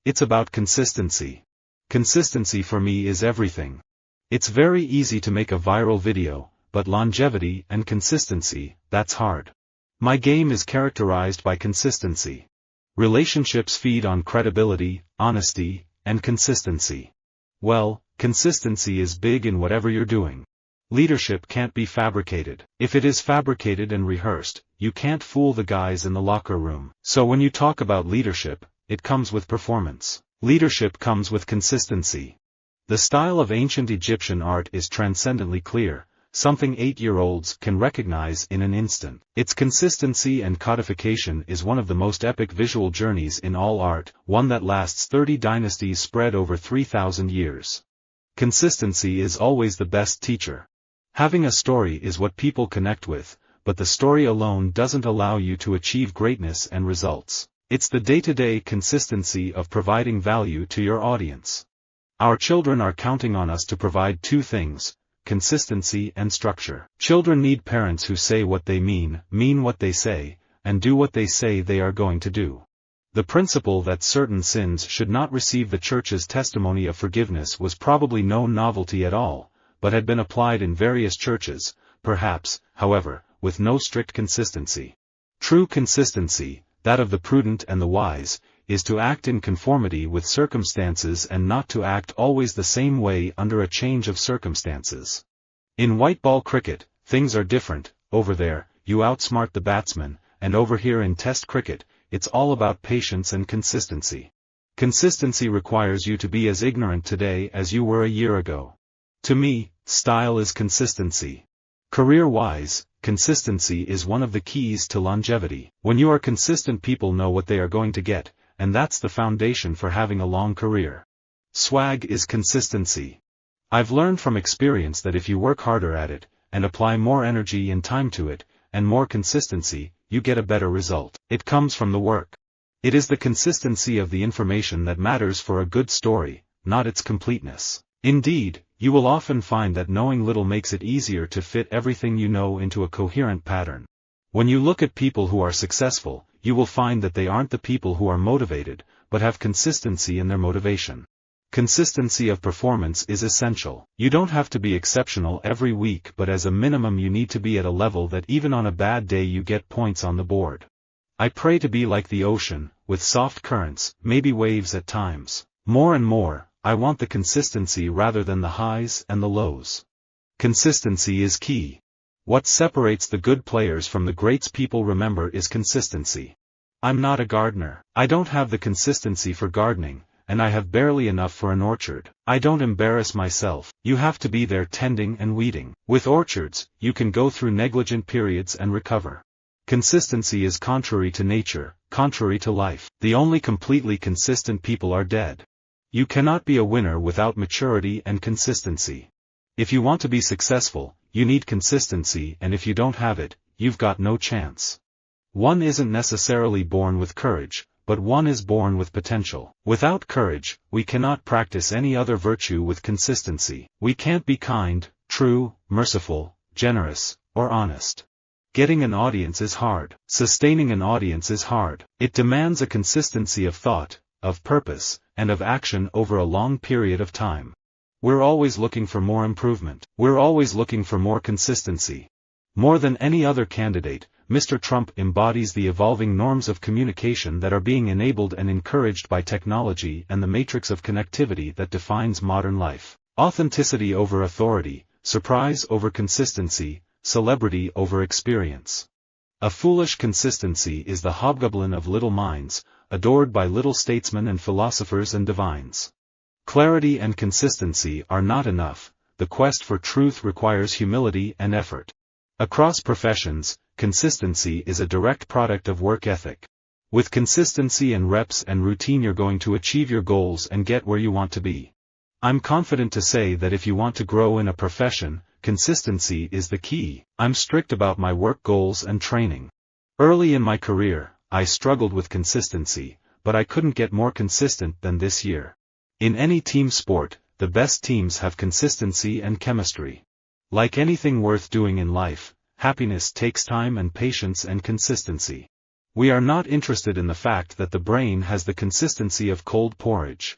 It's about consistency. Consistency for me is everything. It's very easy to make a viral video, but longevity and consistency, that's hard. My game is characterized by consistency. Relationships feed on credibility, honesty, and consistency. Well, consistency is big in whatever you're doing. Leadership can't be fabricated. If it is fabricated and rehearsed, you can't fool the guys in the locker room. So when you talk about leadership, it comes with performance. Leadership comes with consistency. The style of ancient Egyptian art is transcendently clear, something 8-year-olds can recognize in an instant. Its consistency and codification is one of the most epic visual journeys in all art, one that lasts 30 dynasties spread over 3,000 years. Consistency is always the best teacher. Having a story is what people connect with, but the story alone doesn't allow you to achieve greatness and results. It's the day-to-day consistency of providing value to your audience. Our children are counting on us to provide two things: consistency and structure. Children need parents who say what they mean what they say, and do what they say they are going to do. The principle that certain sins should not receive the Church's testimony of forgiveness was probably no novelty at all, but had been applied in various churches, perhaps, however, with no strict consistency. True consistency, that of the prudent and the wise, is to act in conformity with circumstances and not to act always the same way under a change of circumstances. In white ball cricket, things are different. Over there, you outsmart the batsman, and over here in Test cricket, it's all about patience and consistency. Consistency requires you to be as ignorant today as you were a year ago. To me, style is consistency. Career-wise, consistency is one of the keys to longevity. When you are consistent, people know what they are going to get, and that's the foundation for having a long career. Swag is consistency. I've learned from experience that if you work harder at it, and apply more energy and time to it, and more consistency, you get a better result. It comes from the work. It is the consistency of the information that matters for a good story, not its completeness. Indeed, you will often find that knowing little makes it easier to fit everything you know into a coherent pattern. When you look at people who are successful, you will find that they aren't the people who are motivated, but have consistency in their motivation. Consistency of performance is essential. You don't have to be exceptional every week, but as a minimum you need to be at a level that even on a bad day you get points on the board. I pray to be like the ocean, with soft currents, maybe waves at times. More and more, I want the consistency rather than the highs and the lows. Consistency is key. What separates the good players from the greats people remember is consistency. I'm not a gardener. I don't have the consistency for gardening, and I have barely enough for an orchard. I don't embarrass myself. You have to be there tending and weeding. With orchards, you can go through negligent periods and recover. Consistency is contrary to nature, contrary to life. The only completely consistent people are dead. You cannot be a winner without maturity and consistency. If you want to be successful, you need consistency, and if you don't have it, you've got no chance. One isn't necessarily born with courage, but one is born with potential. Without courage, we cannot practice any other virtue with consistency. We can't be kind, true, merciful, generous, or honest. Getting an audience is hard. Sustaining an audience is hard. It demands a consistency of thought, of purpose, and of action over a long period of time. We're always looking for more improvement. We're always looking for more consistency. More than any other candidate, Mr. Trump embodies the evolving norms of communication that are being enabled and encouraged by technology and the matrix of connectivity that defines modern life. Authenticity over authority, surprise over consistency, celebrity over experience. A foolish consistency is the hobgoblin of little minds, adored by little statesmen and philosophers and divines. Clarity and consistency are not enough. The quest for truth requires humility and effort. Across professions, consistency is a direct product of work ethic. With consistency and reps and routine you're going to achieve your goals and get where you want to be. I'm confident to say that if you want to grow in a profession, consistency is the key. I'm strict about my work goals and training. Early in my career, I struggled with consistency, but I couldn't get more consistent than this year. In any team sport, the best teams have consistency and chemistry. Like anything worth doing in life, happiness takes time and patience and consistency. We are not interested in the fact that the brain has the consistency of cold porridge.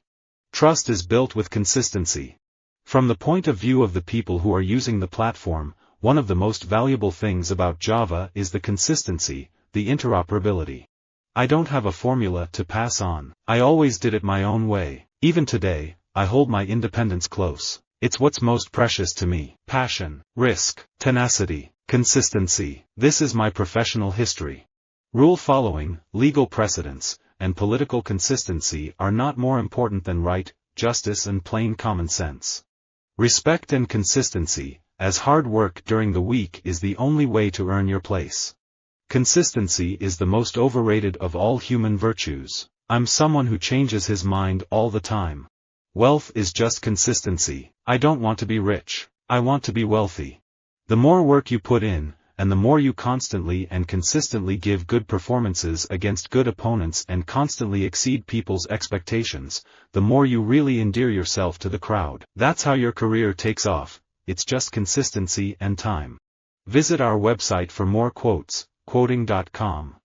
Trust is built with consistency. From the point of view of the people who are using the platform, one of the most valuable things about Java is the consistency, the interoperability. I don't have a formula to pass on. I always did it my own way. Even today, I hold my independence close. It's what's most precious to me. Passion, risk, tenacity, consistency. This is my professional history. Rule following, legal precedents, and political consistency are not more important than right, justice and plain common sense. Respect and consistency, as hard work during the week is the only way to earn your place. Consistency is the most overrated of all human virtues. I'm someone who changes his mind all the time. Wealth is just consistency. I don't want to be rich. I want to be wealthy. The more work you put in, and the more you constantly and consistently give good performances against good opponents and constantly exceed people's expectations, the more you really endear yourself to the crowd. That's how your career takes off. It's just consistency and time. Visit our website for more quotes, quoting.com.